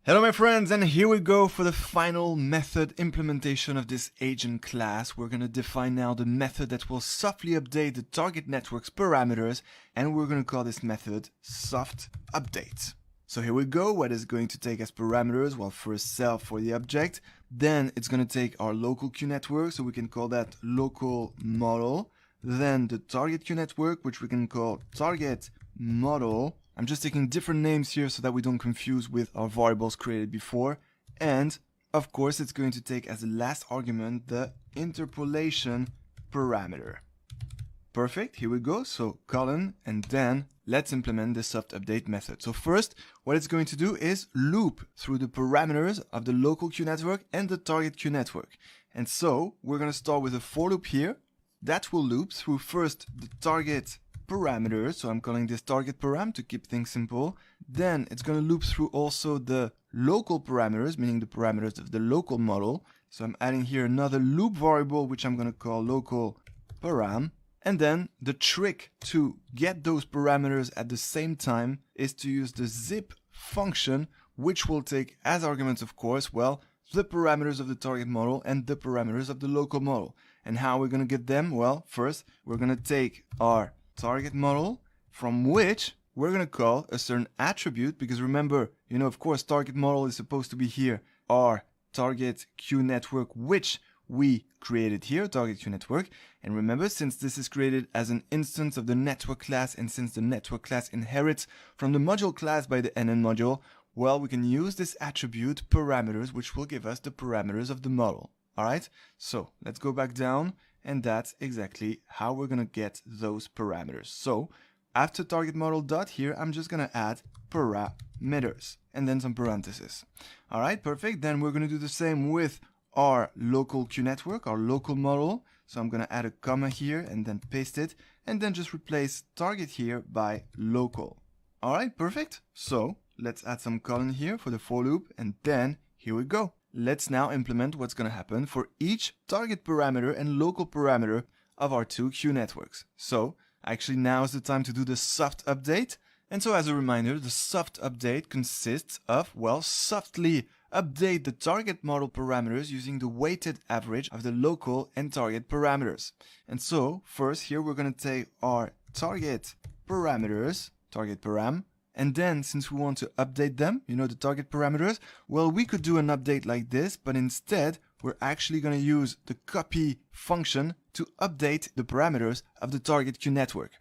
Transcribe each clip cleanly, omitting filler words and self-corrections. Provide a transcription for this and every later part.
Hello my friends, and here we go for the final method implementation of this agent class. We're going to define now the method that will softly update the target network's parameters, and we're going to call this method soft update. So here we go. What is going to take as parameters? Well, first self for the object, then it's going to take our local Q network, so we can call that local model, then the target Q network, which we can call target model. I'm just taking different names here so that we don't confuse with our variables created before. And of course, it's going to take as the last argument the interpolation parameter. Perfect, here we go. So colon, and then let's implement the soft update method. So first, what it's going to do is loop through the parameters of the local Q network and the target Q network. And so we're going to start with a for loop here that will loop through first the target parameters, so I'm calling this target param to keep things simple. Then it's going to loop through also the local parameters, meaning the parameters of the local model. So I'm adding here another loop variable, which I'm going to call local param. And then the trick to get those parameters at the same time is to use the zip function, which will take as arguments, of course, well, the parameters of the target model and the parameters of the local model. And how we're going to get them? Well, first, we're going to take our target model, from which we're going to call a certain attribute, because remember, of course, target model is supposed to be here our target Q network, which we created here, target Q network. And remember, since this is created as an instance of the network class, and since the network class inherits from the module class by the NN module, well, we can use this attribute parameters, which will give us the parameters of the model. All right, so let's go back down. And that's exactly how we're going to get those parameters. So after target model dot here, I'm just going to add parameters and then some parentheses. All right, perfect. Then we're going to do the same with our local Q network, our local model. So I'm going to add a comma here and then paste it, and then just replace target here by local. All right, perfect. So let's add some colon here for the for loop, and then here we go. Let's now implement what's going to happen for each target parameter and local parameter of our two Q networks. So actually now is the time to do the soft update. And so as a reminder, the soft update consists of, well, softly update the target model parameters using the weighted average of the local and target parameters. And so first here we're going to take our target parameters, target param, and then since we want to update them, the target parameters, well, we could do an update like this, but instead we're actually going to use the copy function to update the parameters of the target Q network.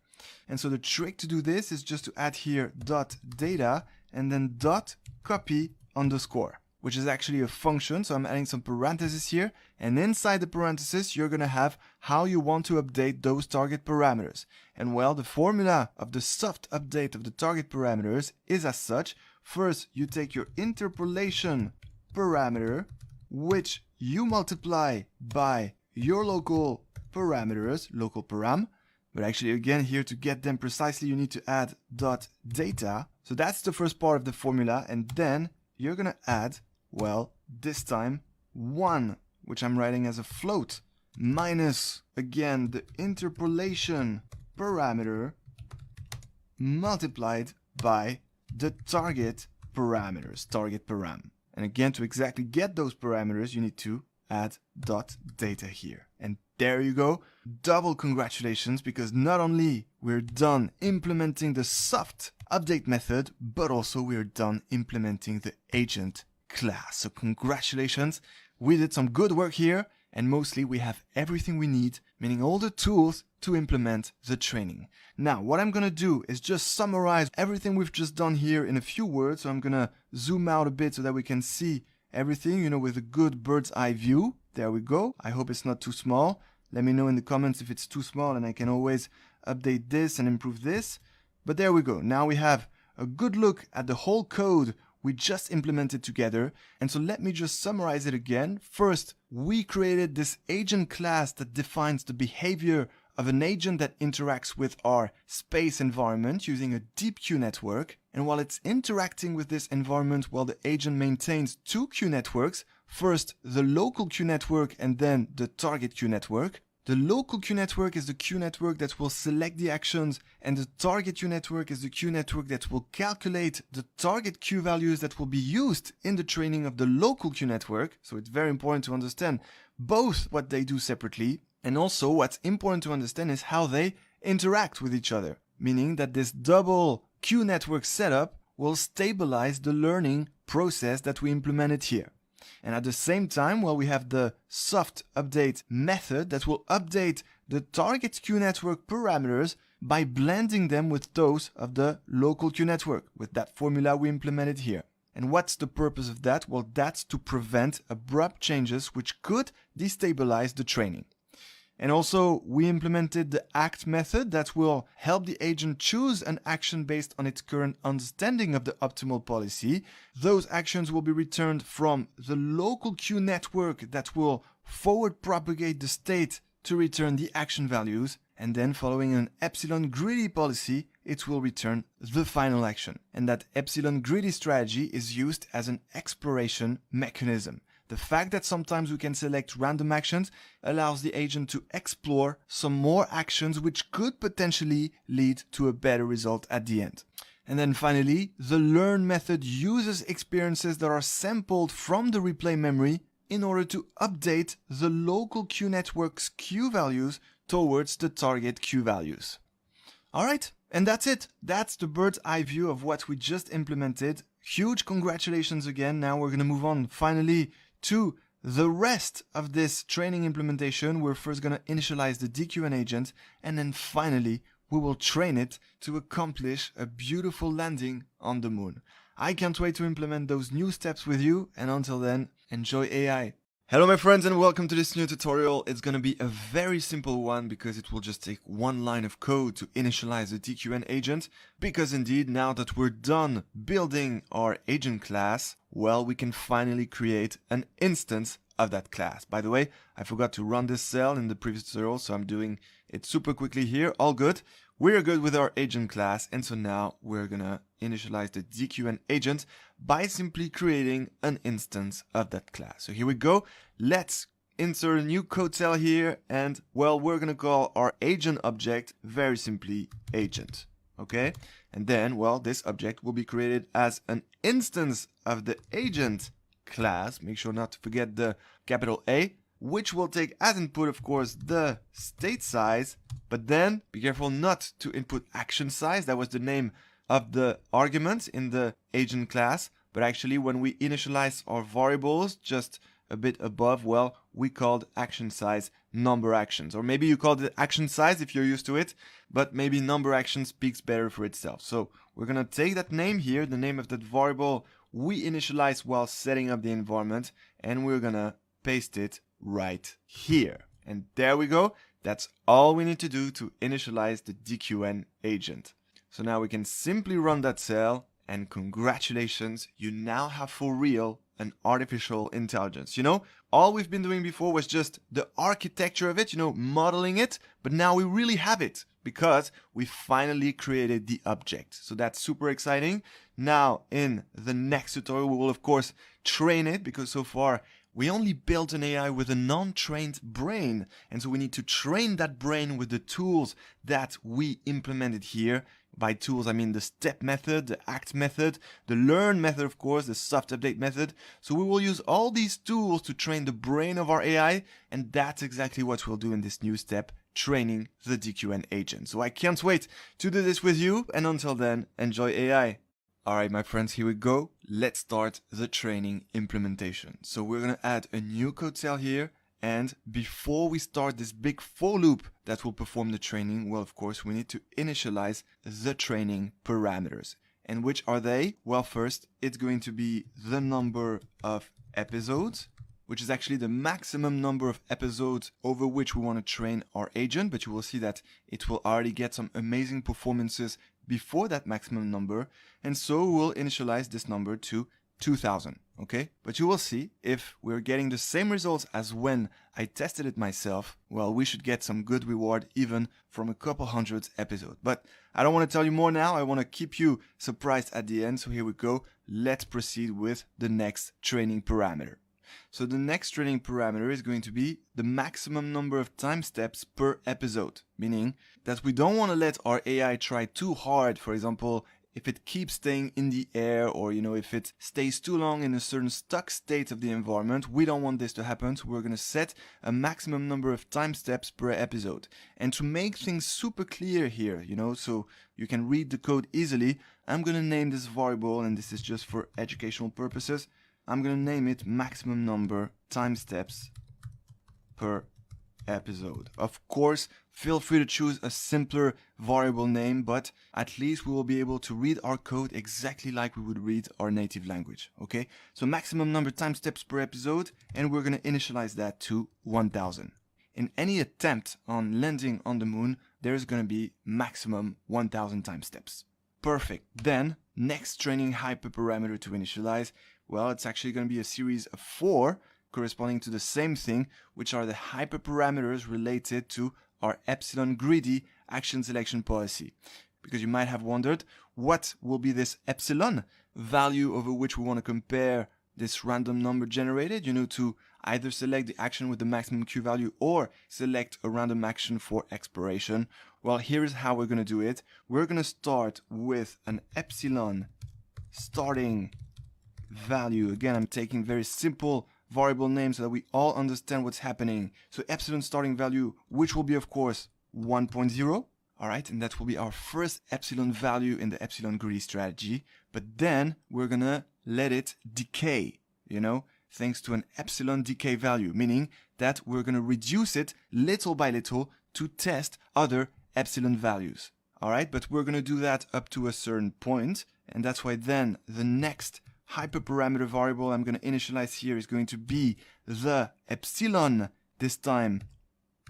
And so the trick to do this is just to add here dot data and then dot copy underscore, which is actually a function. So I'm adding some parentheses here, and inside the parentheses you're going to have how you want to update those target parameters. And well, the formula of the soft update of the target parameters is as such. First, you take your interpolation parameter, which you multiply by your local parameters, local param. But actually, again, here to get them precisely, you need to add dot data. So that's the first part of the formula. And then you're going to add, well, this time 1, which I'm writing as a float, minus, again, the interpolation parameter multiplied by the target parameters, target param. And again, to exactly get those parameters, you need to add dot data here. And there you go. Double congratulations, because not only we're done implementing the soft update method, but also we're done implementing the agent class. So congratulations. We did some good work here, and mostly we have everything we need, meaning all the tools to implement the training. Now, what I'm going to do is just summarize everything we've just done here in a few words. So I'm going to zoom out a bit so that we can see everything, with a good bird's eye view. There we go. I hope it's not too small. Let me know in the comments if it's too small, and I can always update this and improve this. But there we go. Now we have a good look at the whole code we just implemented together. And so let me just summarize it again. First, we created this agent class that defines the behavior of an agent that interacts with our space environment using a deep Q network. And while it's interacting with this environment, well, the agent maintains two Q networks. First, the local Q network, and then the target Q network. The local queue network is the queue network that will select the actions, and the target queue network is the queue network that will calculate the target queue values that will be used in the training of the local queue network. So it's very important to understand both what they do separately, and also what's important to understand is how they interact with each other, meaning that this double queue network setup will stabilize the learning process that we implemented here. And at the same time, we have the soft update method that will update the target queue network parameters by blending them with those of the local queue network, with that formula we implemented here. And what's the purpose of that? Well, that's to prevent abrupt changes which could destabilize the training. And also, we implemented the ACT method that will help the agent choose an action based on its current understanding of the optimal policy. Those actions will be returned from the local queue network that will forward propagate the state to return the action values. And then following an epsilon greedy policy, it will return the final action. And that epsilon greedy strategy is used as an exploration mechanism. The fact that sometimes we can select random actions allows the agent to explore some more actions which could potentially lead to a better result at the end. And then finally, the learn method uses experiences that are sampled from the replay memory in order to update the local queue network's queue values towards the target queue values. Alright, and that's it. That's the bird's eye view of what we just implemented. Huge congratulations again. Now we're going to move on finally to the rest of this training implementation. We're first going to initialize the DQN agent, and then finally we will train it to accomplish a beautiful landing on the moon. I can't wait to implement those new steps with you, and until then, enjoy AI. Hello my friends, and welcome to this new tutorial. It's going to be a very simple one because it will just take one line of code to initialize the DQN agent. Because indeed, now that we're done building our agent class, well, we can finally create an instance of that class. By the way, I forgot to run this cell in the previous tutorial, so I'm doing it super quickly here. All good. We're good with our agent class, and so now we're gonna initialize the DQN agent by simply creating an instance of that class. So here we go. Let's insert a new code cell here, and well, we're gonna call our agent object very simply agent. Okay? And then, well, this object will be created as an instance of the agent class. Make sure not to forget the capital A, which will take as input, of course, the state size, but then be careful not to input action size. That was the name of the argument in the agent class, but actually when we initialize our variables just a bit above, well, we called action size number actions, or maybe you called it action size if you're used to it, but maybe number action speaks better for itself. So we're gonna take that name here, the name of that variable we initialized while setting up the environment, and we're gonna paste it right here. And there we go. That's all we need to do to initialize the DQN agent. So now we can simply run that cell, and congratulations, you now have for real an artificial intelligence. You know, all we've been doing before was just the architecture of it, you know, modeling it, but now we really have it because we finally created the object. So that's super exciting. Now in the next tutorial, we will of course train it, because so far we only built an AI with a non-trained brain, and so we need to train that brain with the tools that we implemented here. By tools, I mean the step method, the act method, the learn method, of course, the soft update method. So we will use all these tools to train the brain of our AI, and that's exactly what we'll do in this new step, training the DQN agent. So I can't wait to do this with you, and until then, enjoy AI. Alright my friends, here we go. Let's start the training implementation. So we're going to add a new code cell here, and before we start this big for loop that will perform the training, well, of course, we need to initialize the training parameters. And which are they? Well, first, it's going to be the number of episodes, which is actually the maximum number of episodes over which we want to train our agent, but you will see that it will already get some amazing performances before that maximum number, and so we'll initialize this number to 2000, okay? But you will see if we're getting the same results as when I tested it myself, well, we should get some good reward even from a couple hundred episodes. But I don't want to tell you more now. I want to keep you surprised at the end. So here we go. Let's proceed with the next training parameter. So the next training parameter is going to be the maximum number of time steps per episode, meaning that we don't want to let our AI try too hard. For example, if it keeps staying in the air, or if it stays too long in a certain stuck state of the environment, we don't want this to happen. So we're going to set a maximum number of time steps per episode. And to make things super clear here, so you can read the code easily, I'm going to name this variable, and this is just for educational purposes. I'm going to name it maximum number time steps per episode. Of course, feel free to choose a simpler variable name, but at least we will be able to read our code exactly like we would read our native language. Okay, so maximum number time steps per episode, and we're going to initialize that to 1000. In any attempt on landing on the moon, there's going to be maximum 1000 time steps. Perfect. Then, next training hyperparameter to initialize, well, it's actually going to be a series of 4 corresponding to the same thing, which are the hyperparameters related to our epsilon greedy action selection policy. Because you might have wondered, what will be this epsilon value over which we want to compare this random number generated, to either select the action with the maximum Q value or select a random action for exploration. Well, here's how we're going to do it. We're going to start with an epsilon starting value. Again, I'm taking very simple variable names so that we all understand what's happening. So epsilon starting value, which will be, of course, 1.0. All right, and that will be our first epsilon value in the epsilon greedy strategy. But then we're going to let it decay, thanks to an epsilon decay value, meaning that we're going to reduce it little by little to test other epsilon values. All right, but we're going to do that up to a certain point, and that's why then the next hyperparameter variable I'm going to initialize here is going to be the epsilon, this time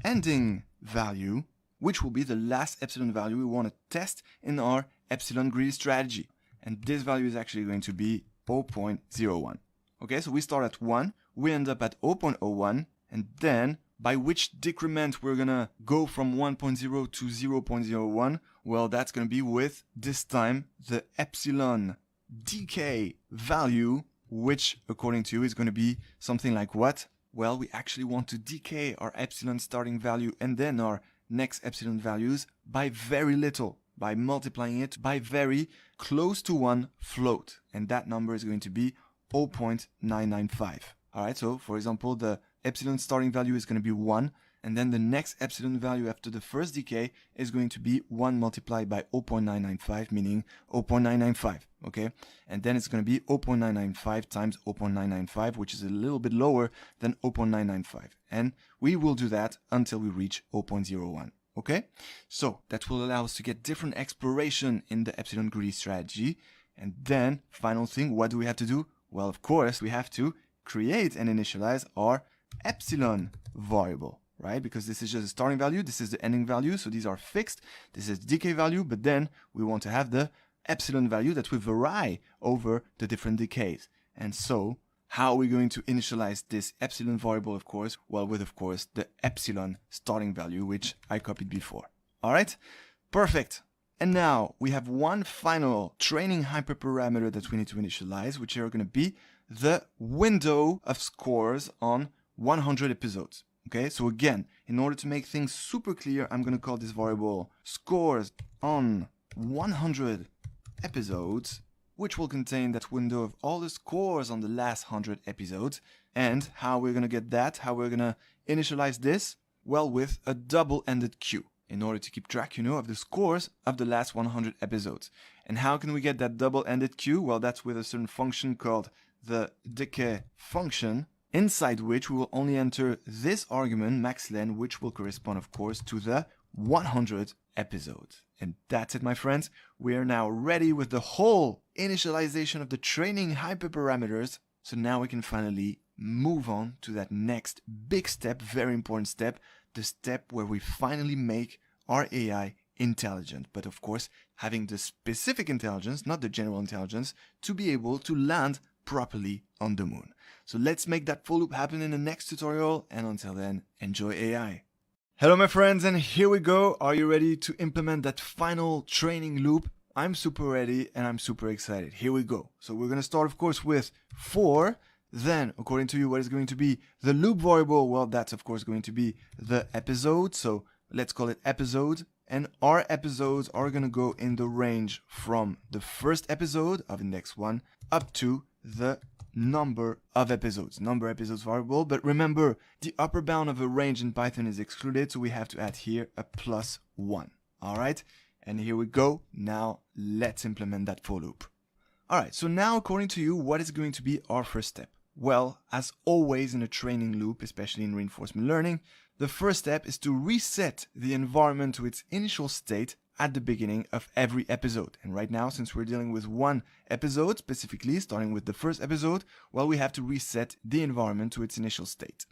ending value, which will be the last epsilon value we want to test in our epsilon greedy strategy. And this value is actually going to be 0.01. Okay, so we start at 1, we end up at 0.01, and then by which decrement we're going to go from 1.0 to 0.01, well, that's going to be with, this time, the epsilon decay value, which according to you is going to be something like what? Well, we actually want to decay our epsilon starting value and then our next epsilon values by very little, by multiplying it by very close to 1 float, and that number is going to be 0.995. All right, so for example, the epsilon starting value is going to be 1, and then the next epsilon value after the first decay is going to be 1 multiplied by 0.995, meaning 0.995, okay? And then it's going to be 0.995 times 0.995, which is a little bit lower than 0.995. And we will do that until we reach 0.01, okay? So that will allow us to get different exploration in the epsilon greedy strategy. And then, final thing, what do we have to do? Well, of course, we have to create and initialize our epsilon variable, right? Because this is just a starting value, this is the ending value, so these are fixed, this is decay value, but then we want to have the epsilon value that will vary over the different decays. And so, how are we going to initialize this epsilon variable, of course? Well, with, of course, the epsilon starting value, which I copied before. All right? Perfect. And now we have one final training hyperparameter that we need to initialize, which are going to be the window of scores on 100 episodes. Okay, so again, in order to make things super clear, I'm going to call this variable scores on 100 episodes, which will contain that window of all the scores on the last 100 episodes. And how we're going to get that, how we're going to initialize this? Well, with a double-ended queue, in order to keep track, of the scores of the last 100 episodes. And how can we get that double-ended queue? Well, that's with a certain function called the decay function, inside which we will only enter this argument, maxlen, which will correspond, of course, to the 100 episodes. And that's it, my friends. We are now ready with the whole initialization of the training hyperparameters. So now we can finally move on to that next big step, very important step, the step where we finally make our AI intelligent. But of course, having the specific intelligence, not the general intelligence, to be able to land properly on the moon. So let's make that full loop happen in the next tutorial, and until then, enjoy AI. Hello my friends, and here we go. Are you ready to implement that final training loop? I'm super ready and I'm super excited. Here we go. So we're going to start, of course, with for Then, according to you, what is going to be the loop variable? Well, that's of course going to be the episode. So let's call it episode. And our episodes are going to go in the range from the first episode of index 1 up to the number of episodes. Number episodes variable. But remember, the upper bound of a range in Python is excluded. So we have to add here a +1. All right. And here we go. Now let's implement that for loop. All right. So now, according to you, what is going to be our first step? Well, as always in a training loop, especially in reinforcement learning, the first step is to reset the environment to its initial state at the beginning of every episode. And right now, since we're dealing with one episode specifically, starting with the first episode, well, we have to reset the environment to its initial state.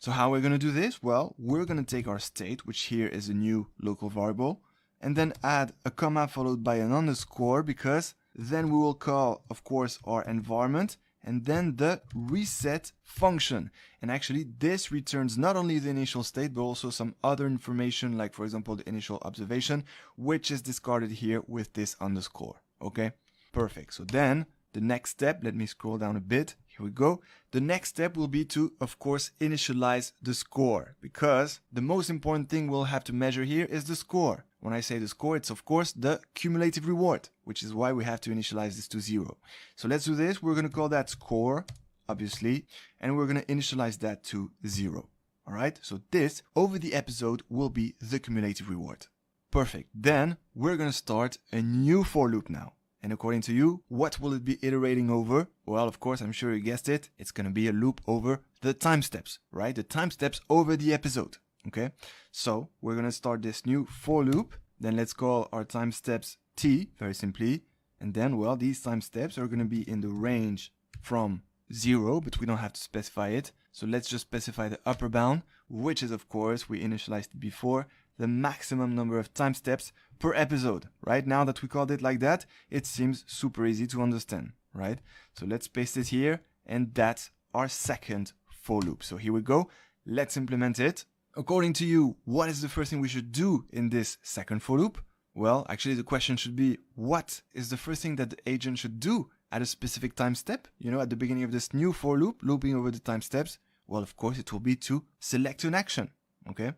So how are we going to do this? Well, we're going to take our state, which here is a new local variable, and then add a comma followed by an underscore, because then we will call, of course, our environment, and then the reset function. And actually this returns not only the initial state, but also some other information, like for example, the initial observation, which is discarded here with this underscore. Okay, perfect. So then the next step, let me scroll down a bit. Here we go. The next step will be to, of course, initialize the score, because the most important thing we'll have to measure here is the score. When I say the score, it's of course the cumulative reward, which is why we have to initialize this to 0. So let's do this. We're going to call that score, obviously, and we're going to initialize that to 0. All right. So this over the episode will be the cumulative reward. Perfect. Then we're going to start a new for loop now. And according to you, what will it be iterating over? Well, of course, I'm sure you guessed it. It's going to be a loop over the time steps, right? The time steps over the episode. Okay, so we're going to start this new for loop. Then let's call our time steps t, very simply. And then, well, these time steps are going to be in the range from 0, but we don't have to specify it. So let's just specify the upper bound, which is, of course, we initialized it before, the maximum number of time steps per episode. Right now that we called it like that, it seems super easy to understand, right? So let's paste it here, and that's our second for loop. So here we go. Let's implement it. According to you, what is the first thing we should do in this second for loop? Well, actually the question should be, what is the first thing that the agent should do at a specific time step? You know, at the beginning of this new for loop, looping over the time steps. Well, of course, it will be to select an action, okay?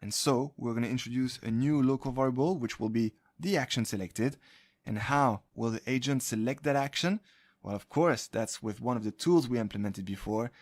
And so we're going to introduce a new local variable, which will be the action selected. And how will the agent select that action? Well, of course, that's with one of the tools we implemented before.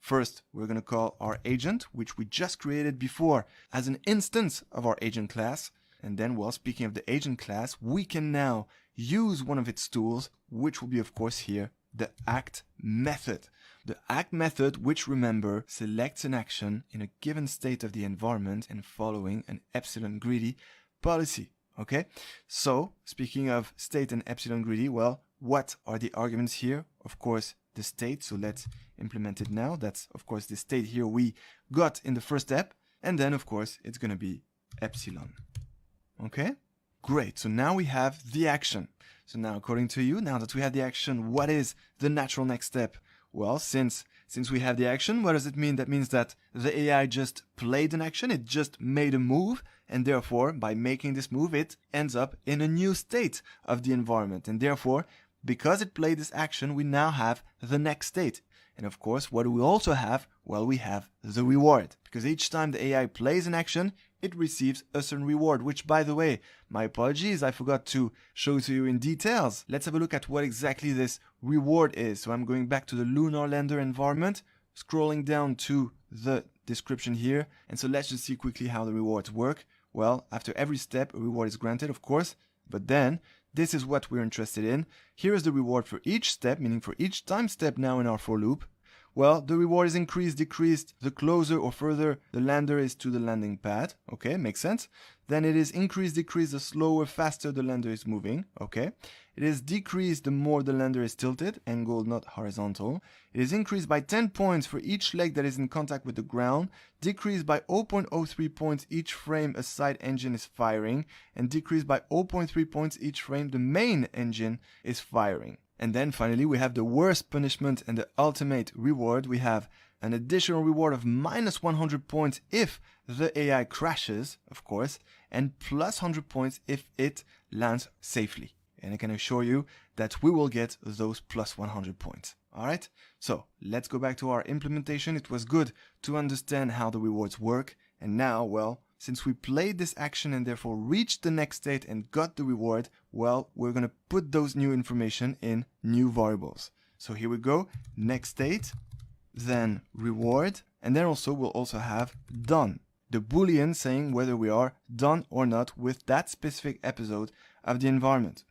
First, we're going to call our agent, which we just created before, as an instance of our agent class. And then, well, speaking of the agent class, we can now use one of its tools, which will be, of course, here, the act method. The act method, which, remember, selects an action in a given state of the environment and following an epsilon greedy policy. Okay? So, speaking of state and epsilon greedy, well, what are the arguments here? Of course, the state. So let's implement it now. That's, of course, the state here we got in the first step. And then, of course, it's going to be epsilon. Okay? Great. So now we have the action. So now, according to you, now that we have the action, what is the natural next step? Well, since we have the action, what does it mean? That means that the AI just played an action, it just made a move, and therefore, by making this move, it ends up in a new state of the environment. And therefore, because it played this action, we now have the next state. And of course, what do we also have? Well, we have the reward. Because each time the AI plays an action, it receives a certain reward, which, by the way, my apologies, I forgot to show to you in details. Let's have a look at what exactly this reward is. So I'm going back to the Lunar Lander environment, scrolling down to the description here. And so let's just see quickly how the rewards work. Well, after every step, a reward is granted, of course, but then this is what we're interested in. Here is the reward for each step, meaning for each time step now in our for loop. Well, the reward is increased, decreased, the closer or further the lander is to the landing pad. Okay, makes sense. Then it is increased, decreased, the slower, faster the lander is moving. Okay. It is decreased the more the lander is tilted, angled, not horizontal. It is increased by 10 points for each leg that is in contact with the ground, decreased by 0.03 points each frame a side engine is firing, and decreased by 0.3 points each frame the main engine is firing. And then finally, we have the worst punishment and the ultimate reward. We have an additional reward of minus 100 points if the AI crashes, of course, and plus 100 points if it lands safely. And I can assure you that we will get those plus 100 points. Alright, so let's go back to our implementation. It was good to understand how the rewards work. And now, well, since we played this action and therefore reached the next state and got the reward, well, we're going to put those new information in new variables. So here we go, next state, then reward, and then also we'll also have done. The boolean saying whether we are done or not with that specific episode of the environment.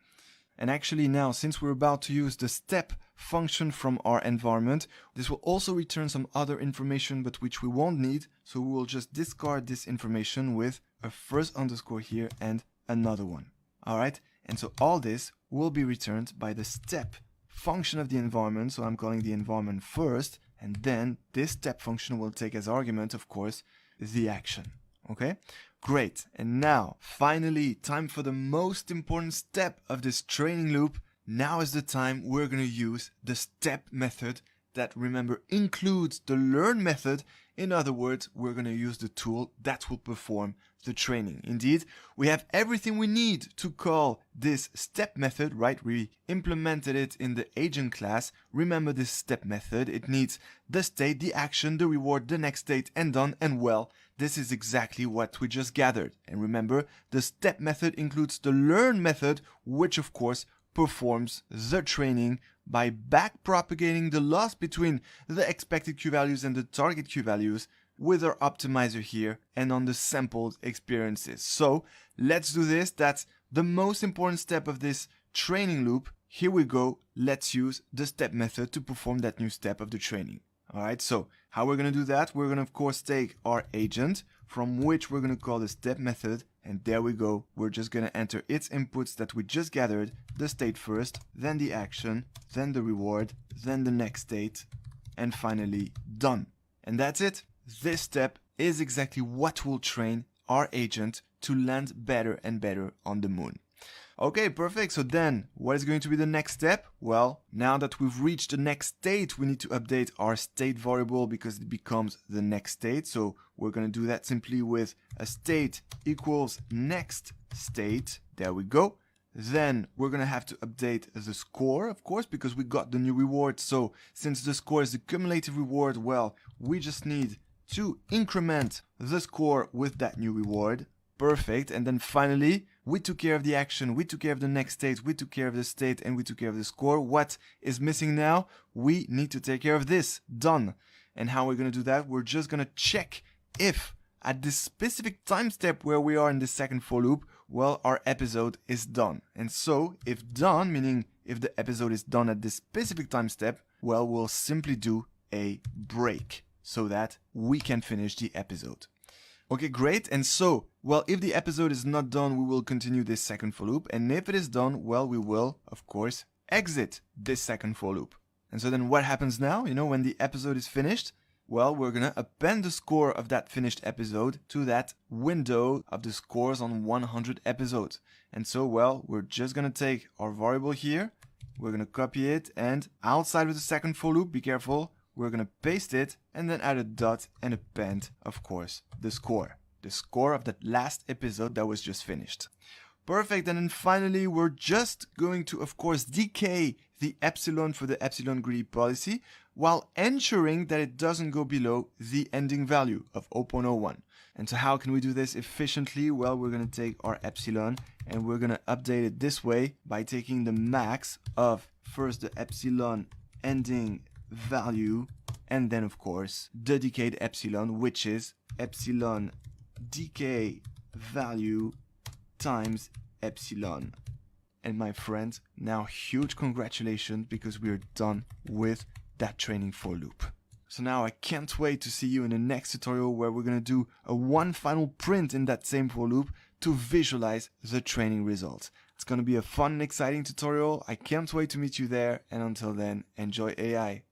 And actually now, since we're about to use the step function from our environment, this will also return some other information but which we won't need, so we will just discard this information with a first underscore here and another one. Alright, and so all this will be returned by the step function of the environment, so I'm calling the environment first, and then this step function will take as argument, of course, the action. Okay? Great. And now, finally, time for the most important step of this training loop. Now is the time we're going to use the step method that, remember, includes the learn method. In other words, we're going to use the tool that will perform the training. Indeed, we have everything we need to call this step method, right? We implemented it in the agent class. Remember this step method. It needs the state, the action, the reward, the next state, and done. And well, this is exactly what we just gathered. And remember, the step method includes the learn method, which of course performs the training by backpropagating the loss between the expected Q values and the target Q values with our optimizer here and on the sampled experiences. So let's do this. That's the most important step of this training loop. Here we go. Let's use the step method to perform that new step of the training. Alright, so how we're going to do that? We're going to, of course, take our agent, from which we're going to call the step method, and there we go. We're just going to enter its inputs that we just gathered, the state first, then the action, then the reward, then the next state, and finally done. And that's it. This step is exactly what will train our agent to land better and better on the moon. Okay, perfect. So then, what is going to be the next step? Well, now that we've reached the next state, we need to update our state variable because it becomes the next state. So we're going to do that simply with a state equals next state. There we go. Then we're going to have to update the score, of course, because we got the new reward. So since the score is the cumulative reward, well, we just need to increment the score with that new reward. Perfect. And then finally, we took care of the action, we took care of the next state, we took care of the state, and we took care of the score. What is missing now? We need to take care of this. Done. And how we're going to do that? We're just going to check if at this specific time step where we are in the second for loop, well, our episode is done. And so, if done, meaning if the episode is done at this specific time step, well, we'll simply do a break so that we can finish the episode. Okay, great. And so, well, if the episode is not done, we will continue this second for loop. And if it is done, well, we will, of course, exit this second for loop. And so then what happens now? You know, when the episode is finished, well, we're going to append the score of that finished episode to that window of the scores on 100 episodes. And so, well, we're just going to take our variable here. We're going to copy it. And outside of the second for loop, be careful, we're going to paste it and then add a dot and append, of course, the score of that last episode that was just finished. Perfect. And then finally, we're just going to, of course, decay the epsilon for the epsilon greedy policy while ensuring that it doesn't go below the ending value of 0.01. And so how can we do this efficiently? Well, we're going to take our epsilon and we're going to update it this way by taking the max of first the epsilon ending value and then, of course, the decayed epsilon, which is epsilon decay value times epsilon. And my friends, now huge congratulations because we're done with that training for loop. So now I can't wait to see you in the next tutorial where we're going to do a one final print in that same for loop to visualize the training results. It's going to be a fun and exciting tutorial. I can't wait to meet you there. And until then, enjoy AI.